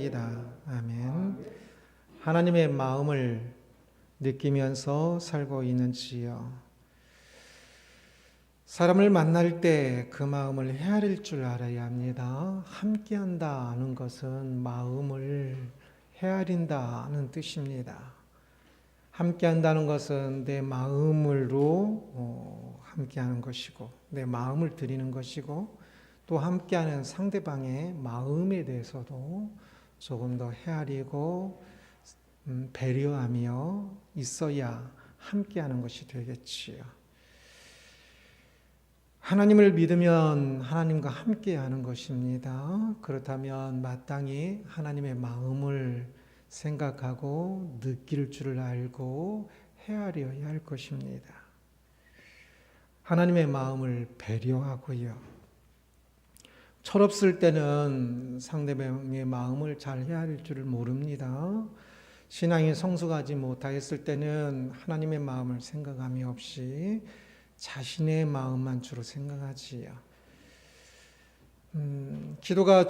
아멘. 하나님의 마음을 느끼면서 살고 있는지요? 사람을 만날 때 그 마음을 헤아릴 줄 알아야 합니다. 함께한다는 것은 마음을 헤아린다는 뜻입니다. 함께한다는 것은 내 마음으로 함께하는 것이고, 내 마음을 드리는 것이고, 또 함께하는 상대방의 마음에 대해서도 조금 더 헤아리고 배려하며 있어야 함께하는 것이 되겠지요. 하나님을 믿으면 하나님과 함께하는 것입니다. 그렇다면 마땅히 하나님의 마음을 생각하고 느낄 줄 알고 헤아려야 할 것입니다. 하나님의 마음을 배려하고요. 철없을 때는 상대방의 마음을 잘 헤아릴 줄을 모릅니다. 신앙이 성숙하지 못하였을 때는 하나님의 마음을 생각함이 없이 자신의 마음만 주로 생각하지요. 기도가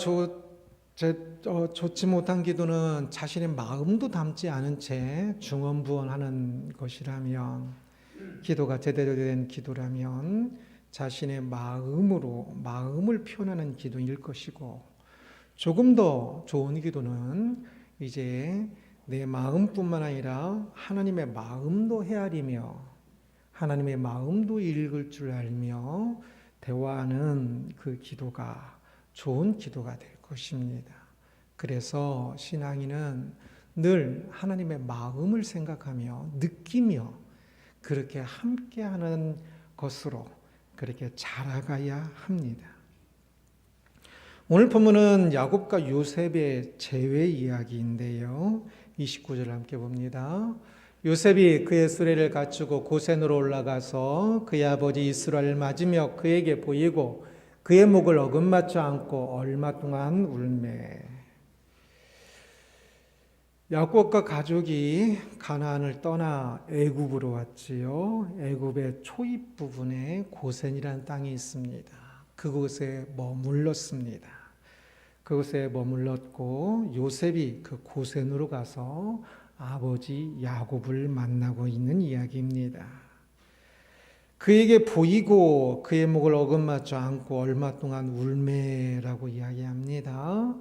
좋지 못한 기도는 자신의 마음도 담지 않은 채 중언부언하는 것이라면, 기도가 제대로 된 기도라면 자신의 마음을 표현하는 기도일 것이고, 조금 더 좋은 기도는 이제 내 마음뿐만 아니라 하나님의 마음도 헤아리며 하나님의 마음도 읽을 줄 알며 대화하는 그 기도가 좋은 기도가 될 것입니다. 그래서 신앙인은 늘 하나님의 마음을 생각하며 느끼며 그렇게 함께하는 것으로 그렇게 자라가야 합니다. 오늘 본문은 야곱과 요셉의 재회 이야기인데요. 29절 함께 봅니다. 요셉이 그의 수레를 갖추고 고센으로 올라가서 그의 아버지 이스라엘을 맞으며 그에게 보이고 그의 목을 어긋맞춰 안고 얼마 동안 울매. 야곱과 가족이 가나안을 떠나 애굽으로 왔지요. 애굽의 초입 부분에 고센이라는 땅이 있습니다. 그곳에 머물렀습니다. 그곳에 머물렀고 요셉이 그 고센으로 가서 아버지 야곱을 만나고 있는 이야기입니다. 그에게 보이고 그의 목을 어긋맞춰 안고 얼마 동안 울매라고 이야기합니다.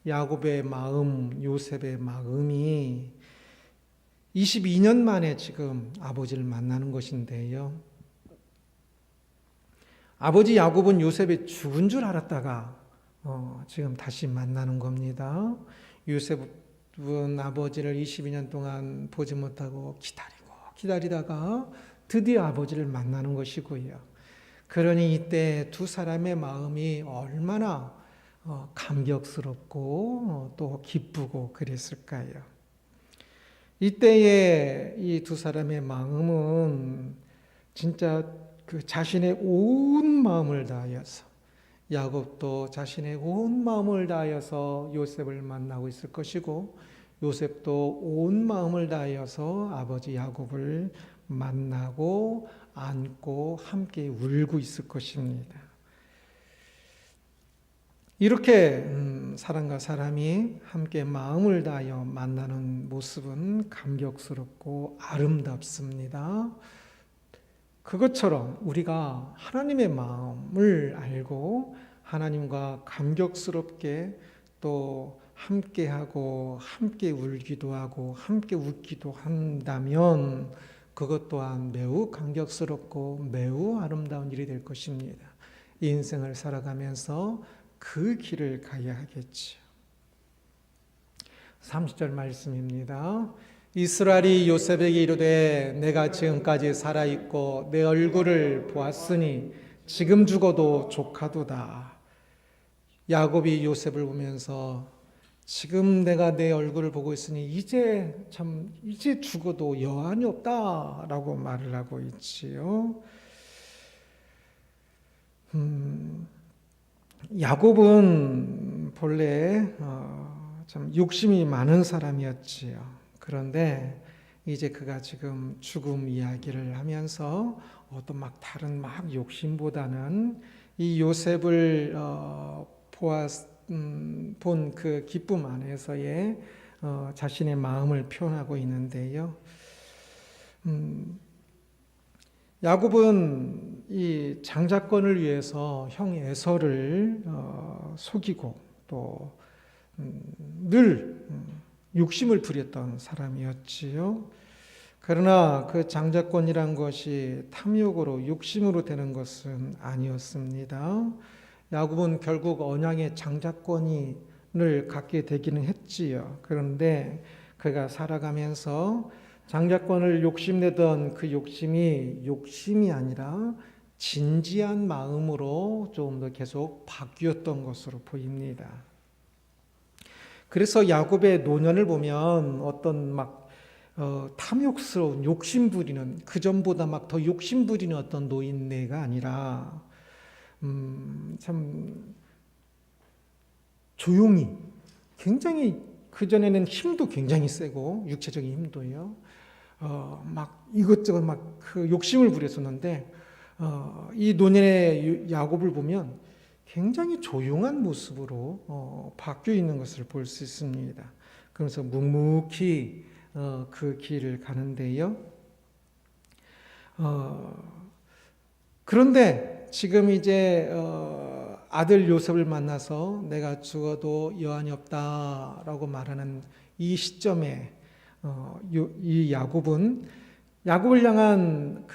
야곱의 마음, 요셉의 마음이 22년 만에 지금 아버지를 만나는 것인데요. 아버지 야곱은 요셉이 죽은 줄 알았다가 지금 다시 만나는 겁니다. 요셉은 아버지를 22년 동안 보지 못하고 기다리다가 드디어 아버지를 만나는 것이고요. 그러니 이때 두 사람의 마음이 얼마나 감격스럽고 또 기쁘고 그랬을까요? 이때에 이 두 사람의 마음은 진짜 그 자신의 온 마음을 다하여서, 야곱도 자신의 온 마음을 다하여서 요셉을 만나고 있을 것이고, 요셉도 온 마음을 다하여서 아버지 야곱을 만나고 안고 함께 울고 있을 것입니다. 이렇게 사람과 사람이 함께 마음을 다하여 만나는 모습은 감격스럽고 아름답습니다. 그것처럼 우리가 하나님의 마음을 알고 하나님과 감격스럽게 또 함께하고 함께 울기도 하고 함께 웃기도 한다면 그것 또한 매우 감격스럽고 매우 아름다운 일이 될 것입니다. 이 인생을 살아가면서 그 길을 가야 하겠지요. 30절 말씀입니다. 이스라엘이 요셉에게 이르되 내가 지금까지 살아있고 내 얼굴을 보았으니 지금 죽어도 족하도다. 야곱이 요셉을 보면서 지금 내가 내 얼굴을 보고 있으니 이제 죽어도 여한이 없다라고 말을 하고 있지요. 야곱은 본래 참 욕심이 많은 사람이었지요. 그런데 이제 그가 지금 죽음 이야기를 하면서 어떤 다른 욕심보다는 이 요셉을 본 그 기쁨 안에서의 자신의 마음을 표현하고 있는데요. 야곱은 이 장자권을 위해서 형 에서를 속이고 또 늘 욕심을 부렸던 사람이었지요. 그러나 그 장자권이란 것이 탐욕으로 욕심으로 되는 것은 아니었습니다. 야곱은 결국 언약의 장자권을 갖게 되기는 했지요. 그런데 그가 살아가면서 장자권을 욕심내던 그 욕심이 아니라 진지한 마음으로 좀 더 계속 바뀌었던 것으로 보입니다. 그래서 야곱의 노년을 보면 어떤 탐욕스러운 욕심 부리는, 그전보다 더 욕심 부리는 어떤 노인네가 아니라 참 조용히, 굉장히 그전에는 힘도 굉장히 세고 육체적인 힘도요. 이것저것 그 욕심을 부렸었는데 이 노년의 야곱을 보면 굉장히 조용한 모습으로 바뀌어 있는 것을 볼 수 있습니다. 그래서 묵묵히 그 길을 가는데요. 그런데 지금 이제 아들 요셉을 만나서 내가 죽어도 여한이 없다라고 말하는 이 시점에 이 야곱을 향한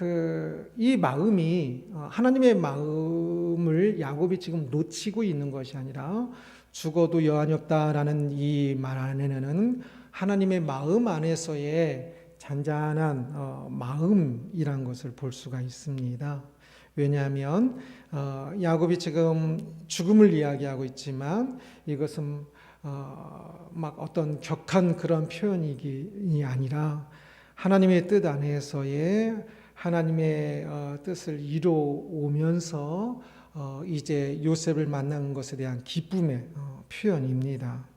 이 마음이 하나님의 마음을 야곱이 지금 놓치고 있는 것이 아니라 죽어도 여한이 없다라는 이 말 안에는 하나님의 마음 안에서의 잔잔한 마음이란 것을 볼 수가 있습니다. 왜냐하면 야곱이 지금 죽음을 이야기하고 있지만 이것은 어떤 격한 그런 표현이 아니라 하나님의 뜻 안에서의 하나님의 뜻을 이루어오면서 이제 요셉을 만난 것에 대한 기쁨의 표현입니다.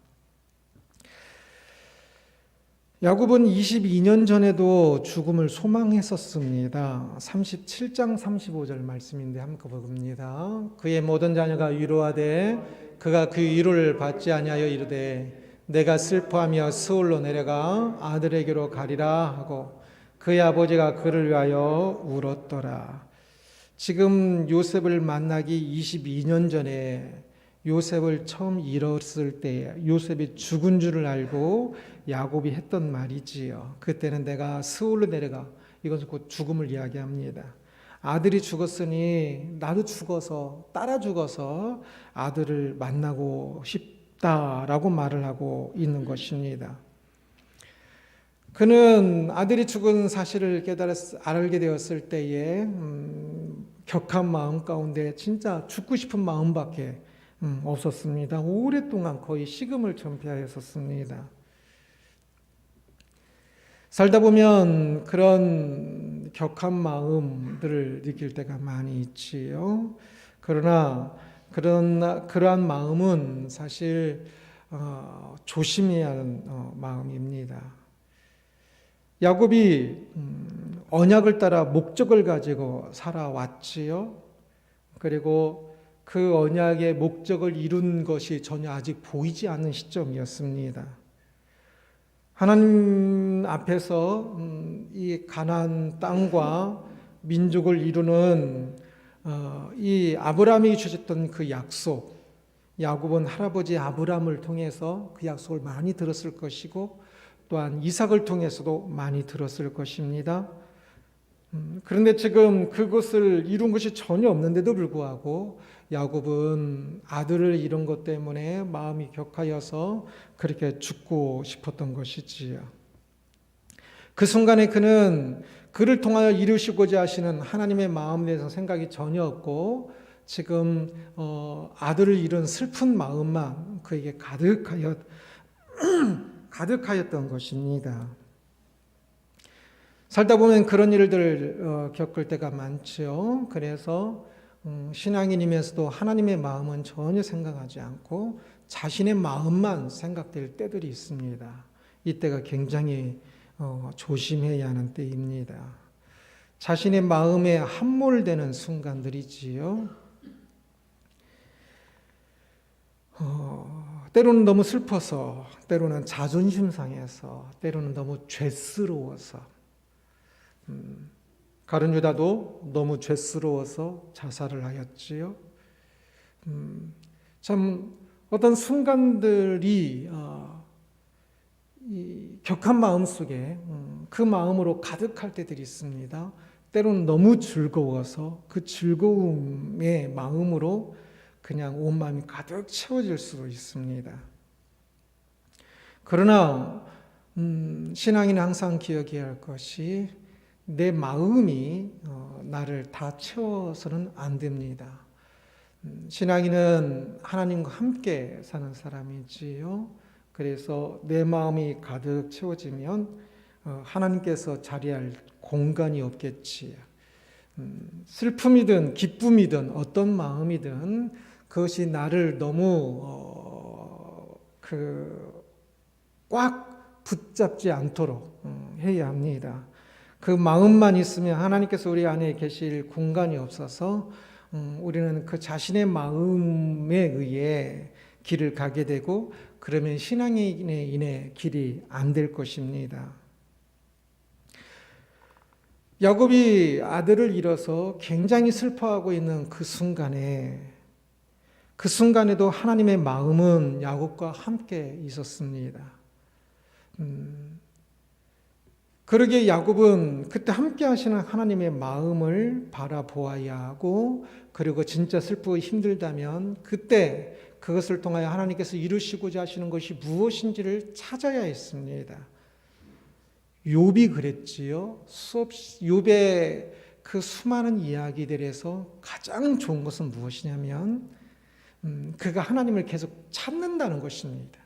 야곱은 22년 전에도 죽음을 소망했었습니다. 37장 35절 말씀인데 한번 봅니다. 그의 모든 자녀가 위로하되 그가 그 위로를 받지 아니하여 이르되 내가 슬퍼하며 스올로 내려가 아들에게로 가리라 하고 그의 아버지가 그를 위하여 울었더라. 지금 요셉을 만나기 22년 전에 요셉을 처음 잃었을 때 요셉이 죽은 줄을 알고 야곱이 했던 말이지요. 그때는 내가 스올로 내려가, 이것은 곧 죽음을 이야기합니다. 아들이 죽었으니 나도 따라 죽어서 아들을 만나고 싶다라고 말을 하고 있는 것입니다. 그는 아들이 죽은 사실을 알게 되었을 때에 격한 마음 가운데 진짜 죽고 싶은 마음밖에 없었습니다. 오랫동안 거의 식음을 전폐하였었습니다. 살다 보면 그런 격한 마음들을 느낄 때가 많이 있지요. 그러나 그러한 마음은 사실 조심해야 하는 마음입니다. 야곱이 언약을 따라 목적을 가지고 살아왔지요. 그리고 그 언약의 목적을 이룬 것이 전혀 아직 보이지 않는 시점이었습니다. 하나님 앞에서 이 가나안 땅과 민족을 이루는 이 아브라함이 주셨던 그 약속, 야곱은 할아버지 아브라함을 통해서 그 약속을 많이 들었을 것이고 또한 이삭을 통해서도 많이 들었을 것입니다. 그런데 지금 그것을 이룬 것이 전혀 없는데도 불구하고 야곱은 아들을 잃은 것 때문에 마음이 격하여서 그렇게 죽고 싶었던 것이지요. 그 순간에 그는 그를 통하여 이루시고자 하시는 하나님의 마음에 대해서 생각이 전혀 없고 지금 아들을 잃은 슬픈 마음만 그에게 가득하였던 것입니다. 살다 보면 그런 일들을 겪을 때가 많죠. 그래서 신앙인이면서도 하나님의 마음은 전혀 생각하지 않고 자신의 마음만 생각될 때들이 있습니다. 이때가 굉장히 조심해야 하는 때입니다. 자신의 마음에 함몰되는 순간들이지요. 때로는 너무 슬퍼서, 때로는 자존심 상해서, 때로는 너무 죄스러워서, 가룟 유다도 너무 죄스러워서 자살을 하였지요. 참 어떤 순간들이 이 격한 마음 속에 그 마음으로 가득할 때들이 있습니다. 때로는 너무 즐거워서 그 즐거움의 마음으로 그냥 온 마음이 가득 채워질 수도 있습니다. 그러나 신앙인은 항상 기억해야 할 것이 내 마음이 나를 다 채워서는 안 됩니다. 신앙인은 하나님과 함께 사는 사람이지요. 그래서 내 마음이 가득 채워지면 하나님께서 자리할 공간이 없겠지요. 슬픔이든 기쁨이든 어떤 마음이든 그것이 나를 너무 꽉 붙잡지 않도록 해야 합니다. 그 마음만 있으면 하나님께서 우리 안에 계실 공간이 없어서 우리는 그 자신의 마음에 의해 길을 가게 되고, 그러면 신앙인의 길이 안 될 것입니다. 야곱이 아들을 잃어서 굉장히 슬퍼하고 있는 그 순간에도 하나님의 마음은 야곱과 함께 있었습니다. 그러기에 야곱은 그때 함께 하시는 하나님의 마음을 바라보아야 하고, 그리고 진짜 슬프고 힘들다면 그때 그것을 통하여 하나님께서 이루시고자 하시는 것이 무엇인지를 찾아야 했습니다. 욥이 그랬지요. 욥의 그 수많은 이야기들에서 가장 좋은 것은 무엇이냐면 그가 하나님을 계속 찾는다는 것입니다.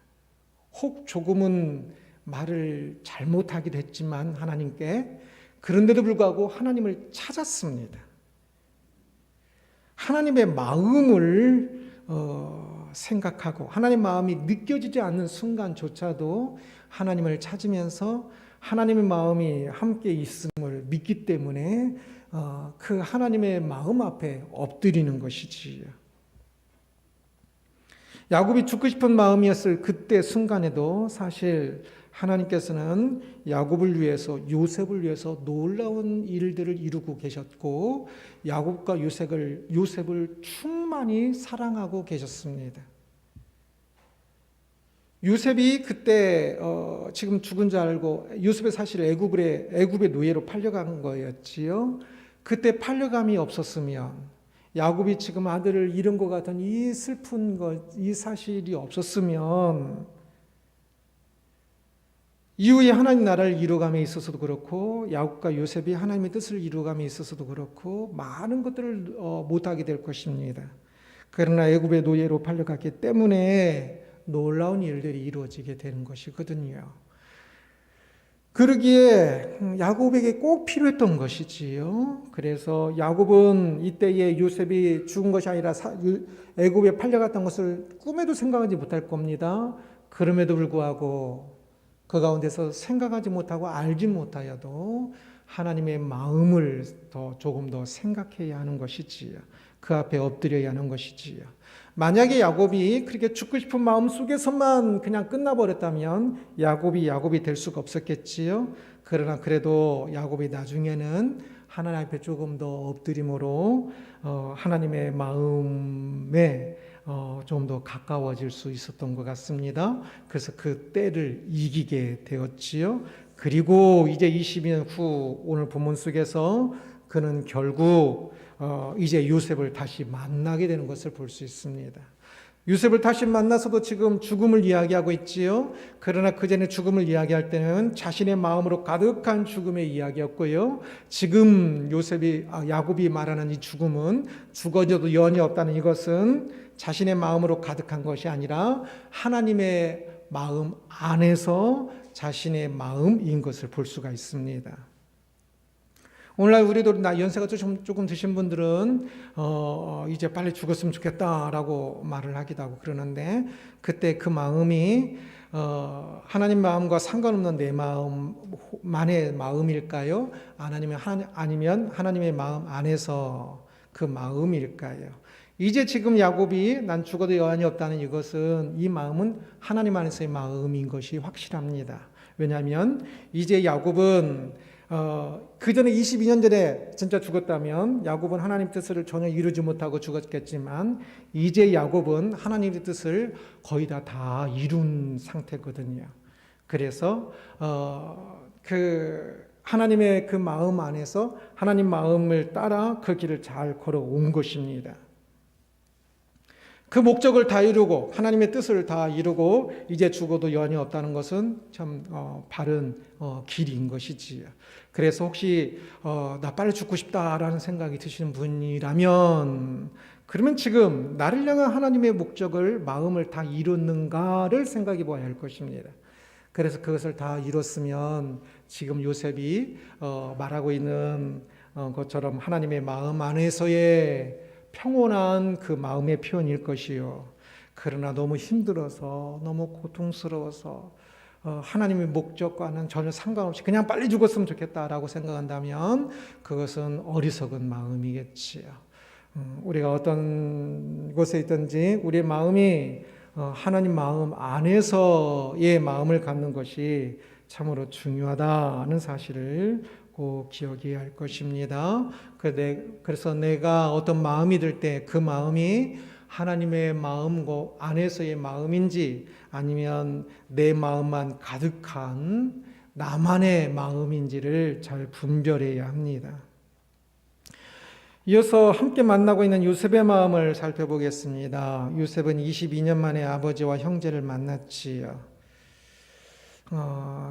혹 조금은 말을 잘못하기도 했지만 하나님께, 그런데도 불구하고 하나님을 찾았습니다. 하나님의 마음을 생각하고 하나님의 마음이 느껴지지 않는 순간조차도 하나님을 찾으면서 하나님의 마음이 함께 있음을 믿기 때문에 그 하나님의 마음 앞에 엎드리는 것이지요. 야곱이 죽고 싶은 마음이었을 그때 순간에도 사실 하나님께서는 야곱을 위해서, 요셉을 위해서 놀라운 일들을 이루고 계셨고, 야곱과 요셉을 충만히 사랑하고 계셨습니다. 요셉이 그때 지금 죽은 줄 알고, 요셉이 사실 애굽의 노예로 팔려간 거였지요. 그때 팔려감이 없었으면, 야곱이 지금 아들을 잃은 것 같은 이 슬픈 것, 이 사실이 없었으면 이후에 하나님 나라를 이루감에 있어서도 그렇고, 야곱과 요셉이 하나님의 뜻을 이루감에 있어서도 그렇고 많은 것들을 못하게 될 것입니다. 그러나 애굽의 노예로 팔려갔기 때문에 놀라운 일들이 이루어지게 되는 것이거든요. 그러기에 야곱에게 꼭 필요했던 것이지요. 그래서 야곱은 이때에 요셉이 죽은 것이 아니라 애굽에 팔려갔던 것을 꿈에도 생각하지 못할 겁니다. 그럼에도 불구하고 그 가운데서 생각하지 못하고 알지 못하여도 하나님의 마음을 조금 더 생각해야 하는 것이지요. 그 앞에 엎드려야 하는 것이지요. 만약에 야곱이 그렇게 죽고 싶은 마음 속에서만 그냥 끝나버렸다면 야곱이 될 수가 없었겠지요. 그러나 그래도 야곱이 나중에는 하나님 앞에 조금 더 엎드림으로 하나님의 마음에 좀 더 가까워질 수 있었던 것 같습니다. 그래서 그 때를 이기게 되었지요. 그리고 이제 20년 후 오늘 본문 속에서 그는 결국 이제 요셉을 다시 만나게 되는 것을 볼 수 있습니다. 요셉을 다시 만나서도 지금 죽음을 이야기하고 있지요. 그러나 그 전에 죽음을 이야기할 때는 자신의 마음으로 가득한 죽음의 이야기였고요. 지금 야곱이 말하는 이 죽음은 죽어져도 연이 없다는 이것은 자신의 마음으로 가득한 것이 아니라 하나님의 마음 안에서 자신의 마음인 것을 볼 수가 있습니다. 오늘날 우리도 연세가 조금 드신 분들은 이제 빨리 죽었으면 좋겠다라고 말을 하기도 하고 그러는데, 그때 그 마음이 하나님 마음과 상관없는 내 마음만의 마음일까요? 아니면 하나님의 마음 안에서 그 마음일까요? 이제 지금 야곱이 난 죽어도 여한이 없다는 이것은 이 마음은 하나님 안에서의 마음인 것이 확실합니다. 왜냐하면 이제 야곱은 그 전에 22년 전에 진짜 죽었다면 야곱은 하나님 뜻을 전혀 이루지 못하고 죽었겠지만 이제 야곱은 하나님의 뜻을 거의 다 이룬 상태거든요. 그래서 그 하나님의 그 마음 안에서 하나님 마음을 따라 그 길을 잘 걸어온 것입니다. 그 목적을 다 이루고 하나님의 뜻을 다 이루고 이제 죽어도 여한이 없다는 것은 참 바른 길인 것이지요. 그래서 혹시 나 빨리 죽고 싶다라는 생각이 드시는 분이라면 그러면 지금 나를 향한 하나님의 목적을 마음을 다 이뤘는가를 생각해 봐야 할 것입니다. 그래서 그것을 다 이뤘으면 지금 요셉이 말하고 있는 것처럼 하나님의 마음 안에서의 평온한 그 마음의 표현일 것이요. 그러나 너무 힘들어서 너무 고통스러워서 하나님의 목적과는 전혀 상관없이 그냥 빨리 죽었으면 좋겠다라고 생각한다면 그것은 어리석은 마음이겠지요. 우리가 어떤 곳에 있든지 우리의 마음이 하나님 마음 안에서의 마음을 갖는 것이 참으로 중요하다는 사실을 꼭 기억해야 할 것입니다. 그래서 내가 어떤 마음이 들 때 그 마음이 하나님의 마음 안에서의 마음인지 아니면 내 마음만 가득한 나만의 마음인지를 잘 분별해야 합니다. 이어서 함께 만나고 있는 요셉의 마음을 살펴보겠습니다. 요셉은 22년 만에 아버지와 형제를 만났지요.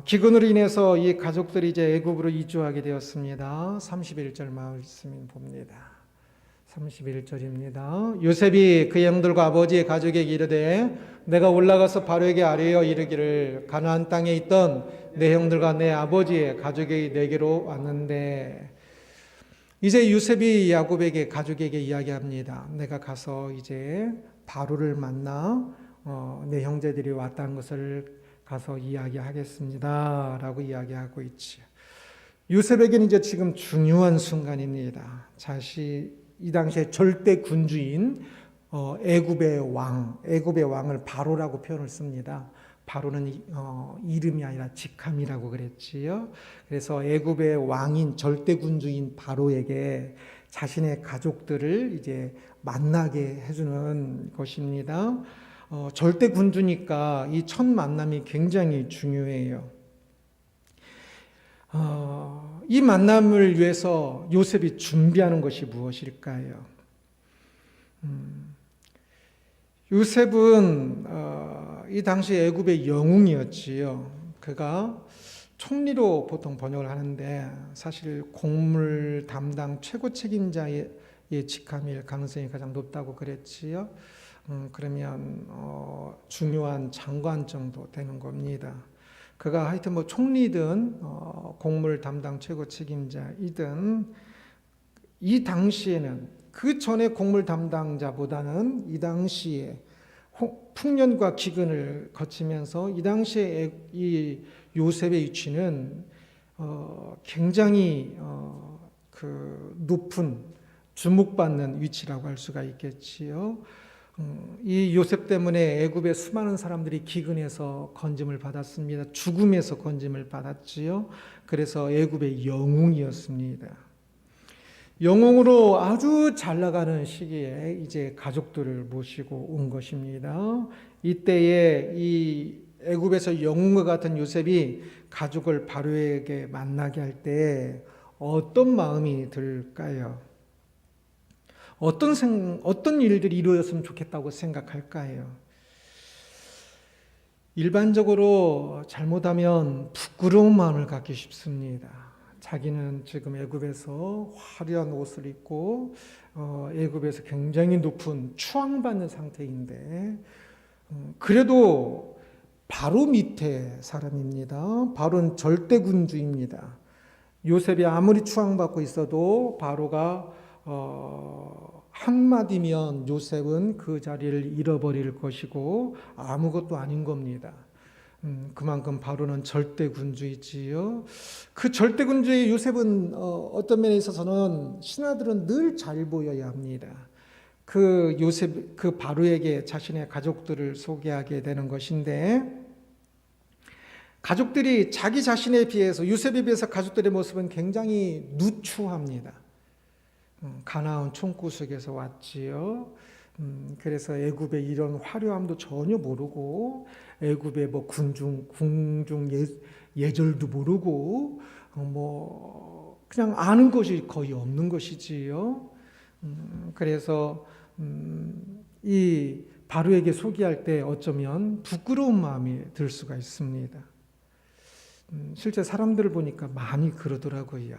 기근으로 인해서 이 가족들이 이제 애굽으로 이주하게 되었습니다. 31절 말씀 봅니다. 31절입니다. 요셉이 그 형들과 아버지의 가족에게 이르되 내가 올라가서 바로에게 아뢰어 이르기를 가나안 땅에 있던 내 형들과 내 아버지의 가족이 내게로 왔는데 이제 요셉이 야곱에게 가족에게 이야기합니다. 내가 가서 이제 바로를 만나 내 형제들이 왔다는 것을 가서 이야기하겠습니다. 라고 이야기하고 있지요. 요셉에게는 이제 지금 중요한 순간입니다. 이 당시에 절대 군주인 애굽의 왕을 바로라고 표현을 씁니다. 바로는 이름이 아니라 직함이라고 그랬지요. 그래서 애굽의 왕인 절대 군주인 바로에게 자신의 가족들을 이제 만나게 해주는 것입니다. 절대 군주니까 이 첫 만남이 굉장히 중요해요. 이 만남을 위해서 요셉이 준비하는 것이 무엇일까요? 요셉은 이 당시 애굽의 영웅이었지요. 그가 총리로 보통 번역을 하는데 사실 공물 담당 최고 책임자의 직함일 가능성이 가장 높다고 그랬지요. 그러면 중요한 장관 정도 되는 겁니다. 그가 하여튼 뭐 총리든 공물 담당 최고 책임자이든 이 당시에는 그 전에 공물 담당자보다는 이 당시에 풍년과 기근을 거치면서 이 당시에 이 요셉의 위치는 굉장히 그 높은 주목받는 위치라고 할 수가 있겠지요. 이 요셉 때문에 애굽의 수많은 사람들이 기근에서 건짐을 받았습니다. 죽음에서 건짐을 받았지요. 그래서 애굽의 영웅이었습니다. 영웅으로 아주 잘 나가는 시기에 이제 가족들을 모시고 온 것입니다. 이때에 이 애굽에서 영웅과 같은 요셉이 가족을 바로에게 만나게 할 때 어떤 마음이 들까요? 어떤 일들이 이루어졌으면 좋겠다고 생각할까요? 일반적으로 잘못하면 부끄러운 마음을 갖기 쉽습니다. 자기는 지금 애굽에서 화려한 옷을 입고 애굽에서 굉장히 높은 추앙받는 상태인데 그래도 바로 밑에 사람입니다. 바로는 절대 군주입니다. 요셉이 아무리 추앙받고 있어도 바로가 한마디면 요셉은 그 자리를 잃어버릴 것이고 아무것도 아닌 겁니다. 그만큼 바로는 절대 군주이지요. 그 절대 군주의 요셉은 어떤 면에 있어서는 신하들은 늘 잘 보여야 합니다. 그 요셉, 그 바로에게 자신의 가족들을 소개하게 되는 것인데, 가족들이 자기 자신에 비해서, 요셉에 비해서 가족들의 모습은 굉장히 누추합니다. 가나안 총구석에서 왔지요. 그래서 애굽의 이런 화려함도 전혀 모르고, 애굽의 뭐 궁중 예절도 모르고, 뭐 그냥 아는 것이 거의 없는 것이지요. 그래서 이 바로에게 소개할 때 어쩌면 부끄러운 마음이 들 수가 있습니다. 실제 사람들을 보니까 많이 그러더라고요.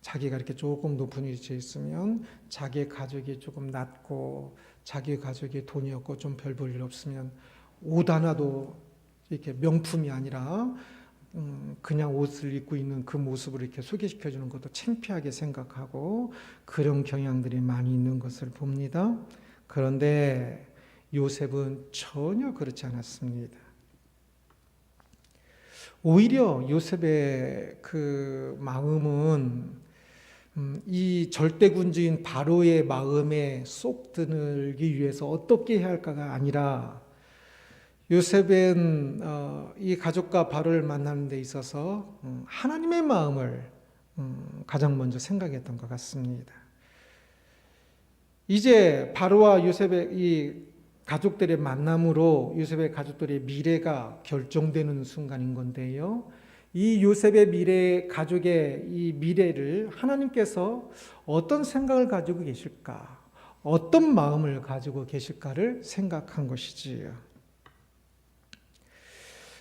자기가 이렇게 조금 높은 위치에 있으면 자기의 가족이 조금 낮고 자기의 가족이 돈이 없고 좀 별 볼 일 없으면 옷 하나도 이렇게 명품이 아니라 그냥 옷을 입고 있는 그 모습을 이렇게 소개시켜 주는 것도 창피하게 생각하고 그런 경향들이 많이 있는 것을 봅니다. 그런데 요셉은 전혀 그렇지 않았습니다. 오히려 요셉의 그 마음은 이 절대군주인 바로의 마음에 쏙 들기 위해서 어떻게 해야 할까가 아니라, 요셉은 이 가족과 바로를 만나는 데 있어서 하나님의 마음을 가장 먼저 생각했던 것 같습니다. 이제 바로와 요셉의 이 가족들의 만남으로 요셉의 가족들의 미래가 결정되는 순간인 건데요. 이 요셉의 미래, 가족의 이 미래를 하나님께서 어떤 생각을 가지고 계실까, 어떤 마음을 가지고 계실까를 생각한 것이지요.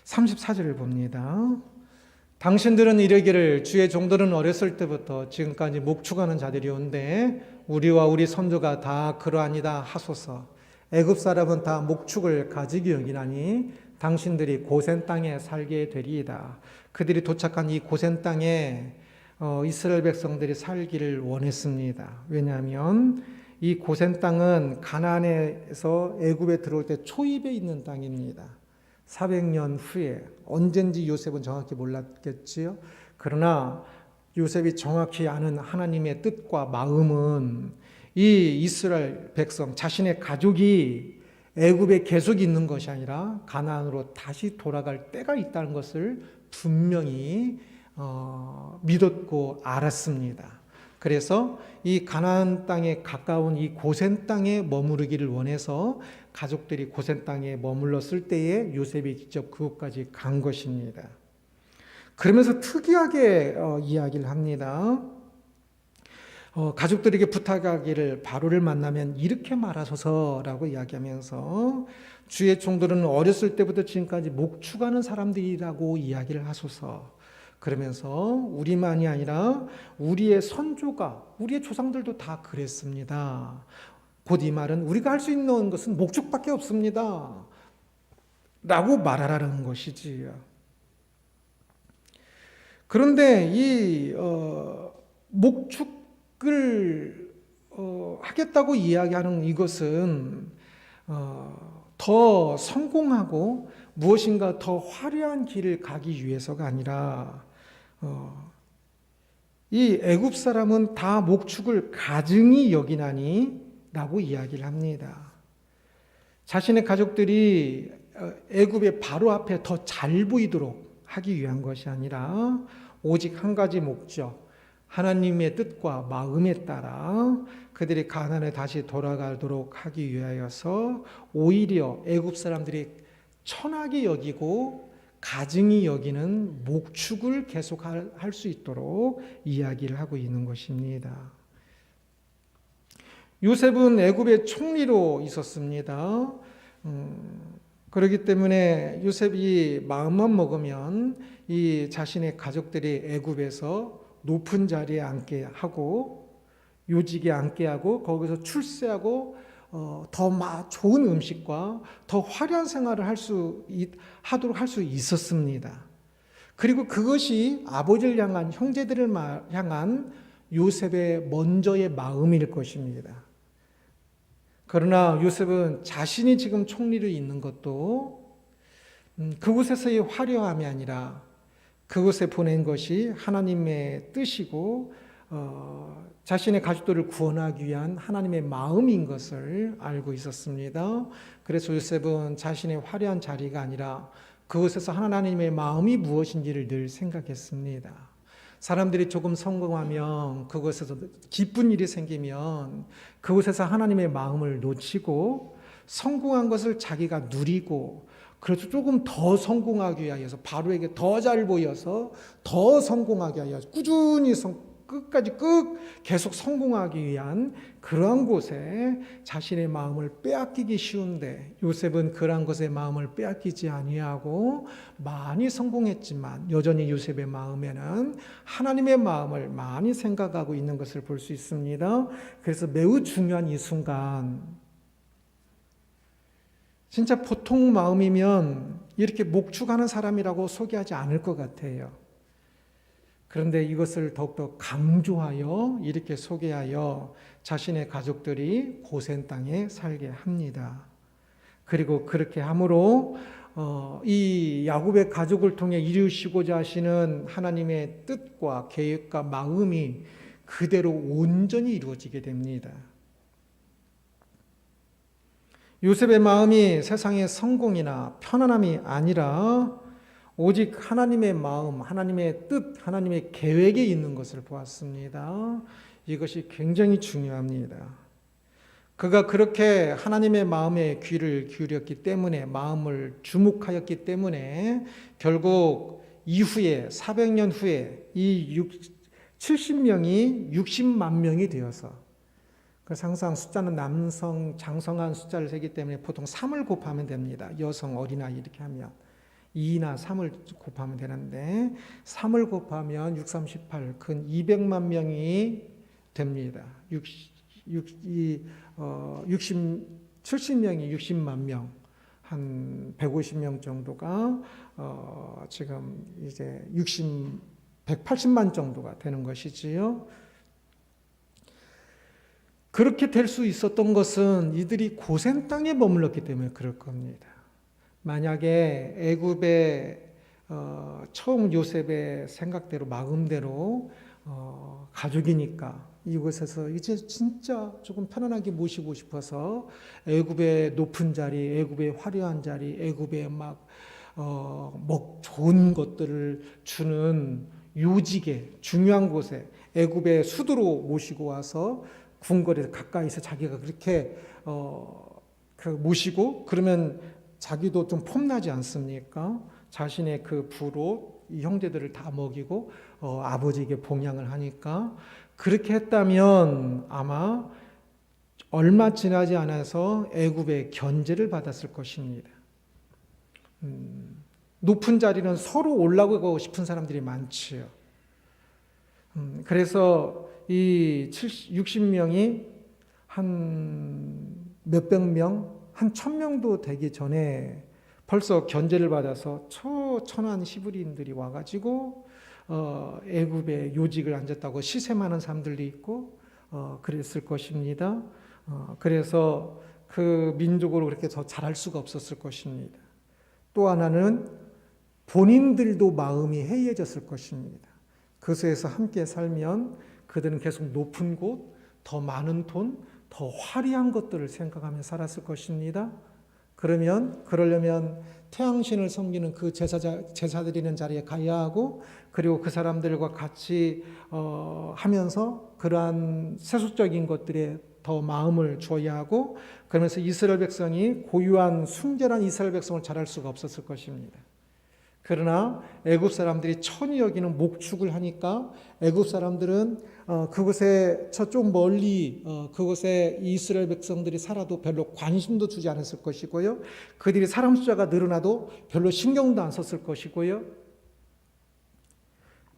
34절을 봅니다. 당신들은 이르기를 주의 종들은 어렸을 때부터 지금까지 목축하는 자들이온데 우리와 우리 선조가 다 그러하니다 하소서. 애굽 사람은 다 목축을 가지기 여기나니 당신들이 고센 땅에 살게 되리이다. 그들이 도착한 이 고센 땅에 이스라엘 백성들이 살기를 원했습니다. 왜냐하면 이 고센 땅은 가나안에서 애굽에 들어올 때 초입에 있는 땅입니다. 400년 후에, 언젠지 요셉은 정확히 몰랐겠지요. 그러나 요셉이 정확히 아는 하나님의 뜻과 마음은 이 이스라엘 백성, 자신의 가족이 애굽에 계속 있는 것이 아니라 가나안으로 다시 돌아갈 때가 있다는 것을 분명히 믿었고 알았습니다. 그래서 이 가나안 땅에 가까운 이 고센 땅에 머무르기를 원해서 가족들이 고센 땅에 머물렀을 때에 요셉이 직접 그곳까지 간 것입니다. 그러면서 특이하게 이야기를 합니다. 가족들에게 부탁하기를 바로를 만나면 이렇게 말하소서라고 이야기하면서 주의 종들은 어렸을 때부터 지금까지 목축하는 사람들이라고 이야기를 하소서. 그러면서 우리만이 아니라 우리의 선조가, 우리의 조상들도 다 그랬습니다. 곧 이 말은 우리가 할 수 있는 것은 목축밖에 없습니다. 라고 말하라는 것이지요. 그런데 이 목축을 하겠다고 이야기하는 이것은 더 성공하고 무엇인가 더 화려한 길을 가기 위해서가 아니라 이 애굽 사람은 다 목축을 가증히 여기나니 라고 이야기를 합니다. 자신의 가족들이 애굽의 바로 앞에 더 잘 보이도록 하기 위한 것이 아니라 오직 한 가지 목적, 하나님의 뜻과 마음에 따라 그들이 가나안에 다시 돌아가도록 하기 위하여서 오히려 애굽 사람들이 천하게 여기고 가증히 여기는 목축을 계속할 수 있도록 이야기를 하고 있는 것입니다. 요셉은 애굽의 총리로 있었습니다. 그렇기 때문에 요셉이 마음만 먹으면 이 자신의 가족들이 애굽에서 높은 자리에 앉게 하고 요직에 앉게 하고 거기서 출세하고 더 좋은 음식과 더 화려한 생활을 하도록 할 수 있었습니다. 그리고 그것이 아버지를 향한, 형제들을 향한 요셉의 먼저의 마음일 것입니다. 그러나 요셉은 자신이 지금 총리로 있는 것도 그곳에서의 화려함이 아니라 그곳에 보낸 것이 하나님의 뜻이고 자신의 가족들을 구원하기 위한 하나님의 마음인 것을 알고 있었습니다. 그래서 요셉은 자신의 화려한 자리가 아니라 그곳에서 하나님의 마음이 무엇인지를 늘 생각했습니다. 사람들이 조금 성공하면, 그곳에서 기쁜 일이 생기면 그곳에서 하나님의 마음을 놓치고 성공한 것을 자기가 누리고, 그래서 조금 더 성공하기 위하여서 바로에게 더 잘 보여서 더 성공하기 위하여서 꾸준히 끝까지 계속 성공하기 위한 그러한 곳에 자신의 마음을 빼앗기기 쉬운데, 요셉은 그러한 것에 마음을 빼앗기지 아니하고 많이 성공했지만 여전히 요셉의 마음에는 하나님의 마음을 많이 생각하고 있는 것을 볼 수 있습니다. 그래서 매우 중요한 이 순간, 진짜 보통 마음이면 이렇게 목축하는 사람이라고 소개하지 않을 것 같아요. 그런데 이것을 더욱더 강조하여 이렇게 소개하여 자신의 가족들이 고센 땅에 살게 합니다. 그리고 그렇게 함으로 이 야곱의 가족을 통해 이루시고자 하시는 하나님의 뜻과 계획과 마음이 그대로 온전히 이루어지게 됩니다. 요셉의 마음이 세상의 성공이나 편안함이 아니라 오직 하나님의 마음, 하나님의 뜻, 하나님의 계획에 있는 것을 보았습니다. 이것이 굉장히 중요합니다. 그가 그렇게 하나님의 마음에 귀를 기울였기 때문에, 마음을 주목하였기 때문에 결국 이후에 400년 후에 이 70명이 60만 명이 되어서, 그래서 항상 숫자는 남성 장성한 숫자를 세기 때문에 보통 3을 곱하면 됩니다. 여성, 어린아이 이렇게 하면 2나 3을 곱하면 되는데 3을 곱하면 6, 38, 근 200만 명이 됩니다. 70명이 60만 명, 한 150명 정도가 지금 이제 180만 정도가 되는 것이지요. 그렇게 될 수 있었던 것은 이들이 고센 땅에 머물렀기 때문에 그럴 겁니다. 만약에 애굽의 처음 요셉의 생각대로, 마음대로 가족이니까 이곳에서 이제 진짜 조금 편안하게 모시고 싶어서 애굽의 높은 자리, 애굽의 화려한 자리, 애굽의 좋은 것들을 주는 요직에, 중요한 곳에, 애굽의 수도로 모시고 와서 궁궐에서 가까이서 자기가 그렇게 모시고, 그러면 자기도 좀 폼나지 않습니까? 자신의 그 부로 이 형제들을 다 먹이고 아버지에게 봉양을 하니까, 그렇게 했다면 아마 얼마 지나지 않아서 애굽의 견제를 받았을 것입니다. 높은 자리는 서로 올라가고 싶은 사람들이 많지요. 그래서 이 60명이 한 몇백 명, 한 1000명도 되기 전에 벌써 견제를 받아서 천한 히브리인들이 와가지고 애굽의 요직을 앉았다고 시샘하는 사람들도 있고 그랬을 것입니다. 그래서 그 민족으로 그렇게 더 잘할 수가 없었을 것입니다. 또 하나는 본인들도 마음이 해이해졌을 것입니다. 그곳에서 함께 살면 그들은 계속 높은 곳, 더 많은 돈, 더 화려한 것들을 생각하며 살았을 것입니다. 그러려면 태양신을 섬기는 그 제사 드리는 자리에 가야 하고, 그리고 그 사람들과 같이 하면서 그러한 세속적인 것들에 더 마음을 줘야 하고, 그러면서 이스라엘 백성이 고유한 순결한 이스라엘 백성을 잘할 수가 없었을 것입니다. 그러나 애굽 사람들이 천히 여기는 목축을 하니까 애굽 사람들은 그곳에 저쪽 멀리 그곳에 이스라엘 백성들이 살아도 별로 관심도 주지 않았을 것이고요. 그들이 사람 숫자가 늘어나도 별로 신경도 안 썼을 것이고요.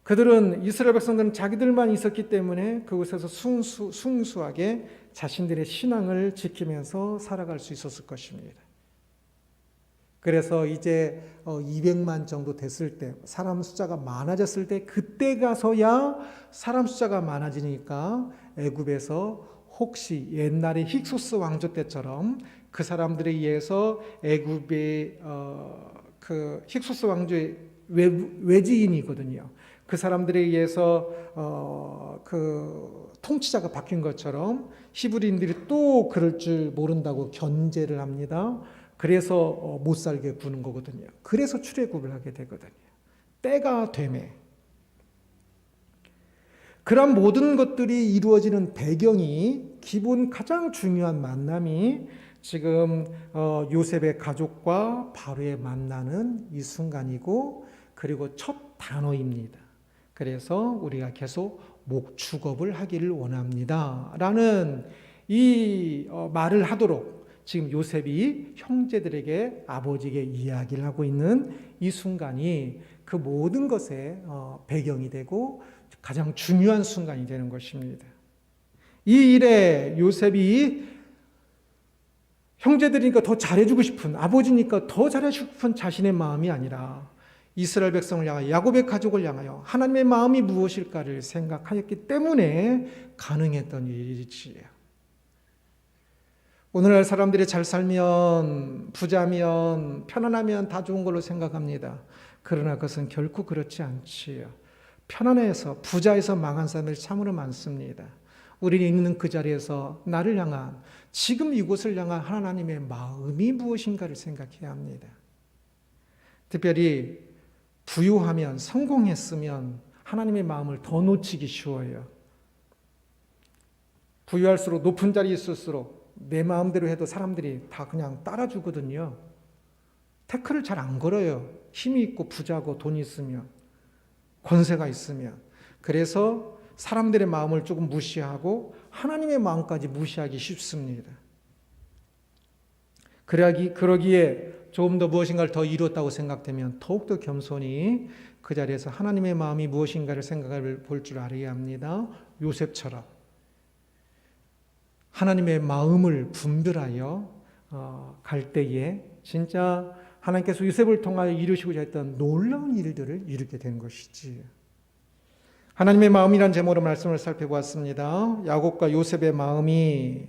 그들은 이스라엘 백성들은 자기들만 있었기 때문에 그곳에서 순수하게 자신들의 신앙을 지키면서 살아갈 수 있었을 것입니다. 그래서 이제 200만 정도 됐을 때, 사람 숫자가 많아졌을 때, 그때 가서야 사람 숫자가 많아지니까 애굽에서 혹시 옛날에 힉소스 왕조 때처럼 그 사람들에 의해서 애굽의 그 힉소스 왕조의 외지인이거든요. 그 사람들에 의해서 그 통치자가 바뀐 것처럼 히브리인들이 또 그럴 줄 모른다고 견제를 합니다. 그래서 못 살게 구는 거거든요. 그래서 출애굽을 하게 되거든요. 때가 되매. 그런 모든 것들이 이루어지는 배경이 기본 가장 중요한 만남이 지금 요셉의 가족과 바로의 만나는 이 순간이고 그리고 첫 단어입니다. 그래서 우리가 계속 목축업을 하기를 원합니다. 라는 이 말을 하도록 지금 요셉이 형제들에게 아버지에게 이야기를 하고 있는 이 순간이 그 모든 것의 배경이 되고 가장 중요한 순간이 되는 것입니다. 이 일에 요셉이 형제들이니까 더 잘해주고 싶은, 아버지니까 더 잘해주고 싶은 자신의 마음이 아니라 이스라엘 백성을 향하여, 야곱의 가족을 향하여 하나님의 마음이 무엇일까를 생각하였기 때문에 가능했던 일이지요. 오늘날 사람들이 잘 살면, 부자면, 편안하면 다 좋은 걸로 생각합니다. 그러나 그것은 결코 그렇지 않지요. 편안해서, 부자에서 망한 사람들이 참으로 많습니다. 우리는 있는 그 자리에서 나를 향한, 지금 이곳을 향한 하나님의 마음이 무엇인가를 생각해야 합니다. 특별히 부유하면, 성공했으면 하나님의 마음을 더 놓치기 쉬워요. 부유할수록, 높은 자리에 있을수록 내 마음대로 해도 사람들이 다 그냥 따라주거든요. 태클을 잘 안 걸어요. 힘이 있고 부자고 돈이 있으면, 권세가 있으면. 그래서 사람들의 마음을 조금 무시하고 하나님의 마음까지 무시하기 쉽습니다. 그러기에 조금 더 무엇인가를 더 이뤘다고 생각되면 더욱더 겸손히 그 자리에서 하나님의 마음이 무엇인가를 생각을 볼 줄 알아야 합니다. 요셉처럼 하나님의 마음을 분별하여 갈 때에 진짜 하나님께서 요셉을 통하여 이루시고자 했던 놀라운 일들을 이루게 된 것이지. 하나님의 마음이란 제목으로 말씀을 살펴보았습니다. 야곱과 요셉의 마음이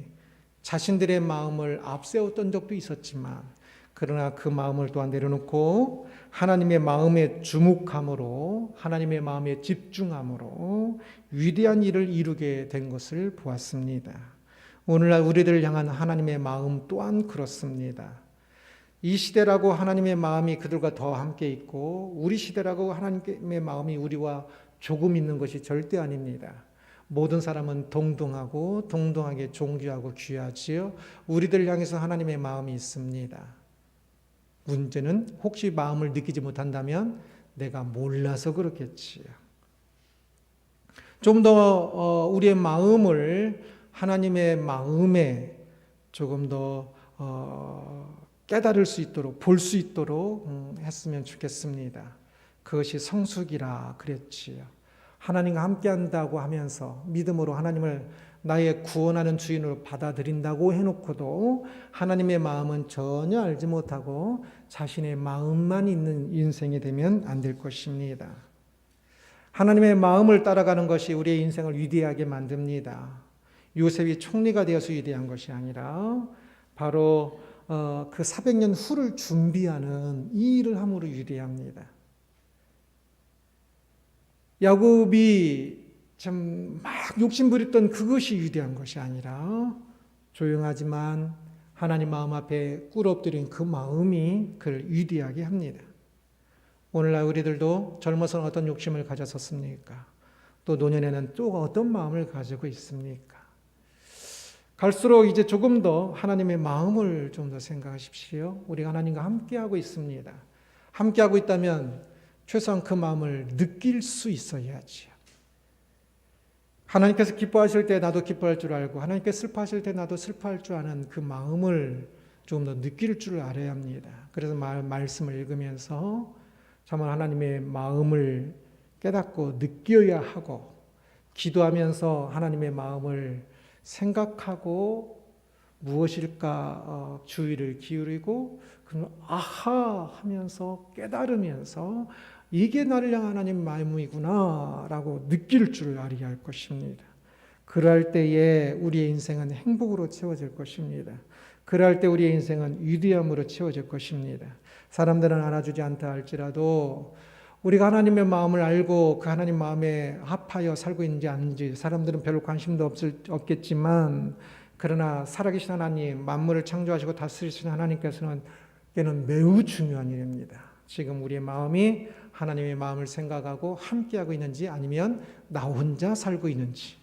자신들의 마음을 앞세웠던 적도 있었지만 그러나 그 마음을 또한 내려놓고 하나님의 마음에 주목함으로, 하나님의 마음에 집중함으로 위대한 일을 이루게 된 것을 보았습니다. 오늘날 우리들을 향한 하나님의 마음 또한 그렇습니다. 이 시대라고 하나님의 마음이 그들과 더 함께 있고 우리 시대라고 하나님의 마음이 우리와 조금 있는 것이 절대 아닙니다. 모든 사람은 동등하고 동등하게 존귀하고 귀하지요. 우리들을 향해서 하나님의 마음이 있습니다. 문제는 혹시 마음을 느끼지 못한다면 내가 몰라서 그렇겠지요. 좀 더 우리의 마음을 하나님의 마음에 조금 더 깨달을 수 있도록, 볼 수 있도록 했으면 좋겠습니다. 그것이 성숙이라 그랬지요. 하나님과 함께한다고 하면서 믿음으로 하나님을 나의 구원하는 주인으로 받아들인다고 해놓고도 하나님의 마음은 전혀 알지 못하고 자신의 마음만 있는 인생이 되면 안 될 것입니다. 하나님의 마음을 따라가는 것이 우리의 인생을 위대하게 만듭니다. 요셉이 총리가 되어서 위대한 것이 아니라 바로 그 400년 후를 준비하는 이 일을 함으로 위대합니다. 야곱이 참 막 욕심부렸던 그것이 위대한 것이 아니라 조용하지만 하나님 마음 앞에 꿇어 엎드린 그 마음이 그를 위대하게 합니다. 오늘날 우리들도 젊어서는 어떤 욕심을 가졌었습니까? 또 노년에는 또 어떤 마음을 가지고 있습니까? 갈수록 이제 조금 더 하나님의 마음을 좀 더 생각하십시오. 우리가 하나님과 함께하고 있습니다. 함께하고 있다면 최소한 그 마음을 느낄 수 있어야지요. 하나님께서 기뻐하실 때 나도 기뻐할 줄 알고 하나님께서 슬퍼하실 때 나도 슬퍼할 줄 아는 그 마음을 좀 더 느낄 줄 알아야 합니다. 그래서 말씀을 읽으면서 정말 하나님의 마음을 깨닫고 느껴야 하고 기도하면서 하나님의 마음을 생각하고 무엇일까 주의를 기울이고 아하 하면서 깨달으면서 이게 나를 향한 하나님 마음이구나 라고 느낄 줄 알아야 할 것입니다. 그럴 때에 우리의 인생은 행복으로 채워질 것입니다. 그럴 때 우리의 인생은 위대함으로 채워질 것입니다. 사람들은 알아주지 않다 할지라도 우리가 하나님의 마음을 알고 그 하나님 마음에 합하여 살고 있는지 아닌지 사람들은 별로 관심도 없겠지만, 그러나 살아계신 하나님, 만물을 창조하시고 다스리시는 하나님께서는 이는 매우 중요한 일입니다. 지금 우리의 마음이 하나님의 마음을 생각하고 함께하고 있는지, 아니면 나 혼자 살고 있는지.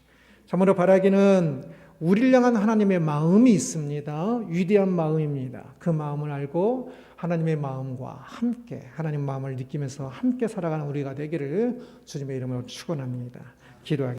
참으로 바라기는 우리를 향한 하나님의 마음이 있습니다. 위대한 마음입니다. 그 마음을 알고 하나님의 마음과 함께, 하나님 마음을 느끼면서 함께 살아가는 우리가 되기를 주님의 이름으로 축원합니다. 기도하겠습니다.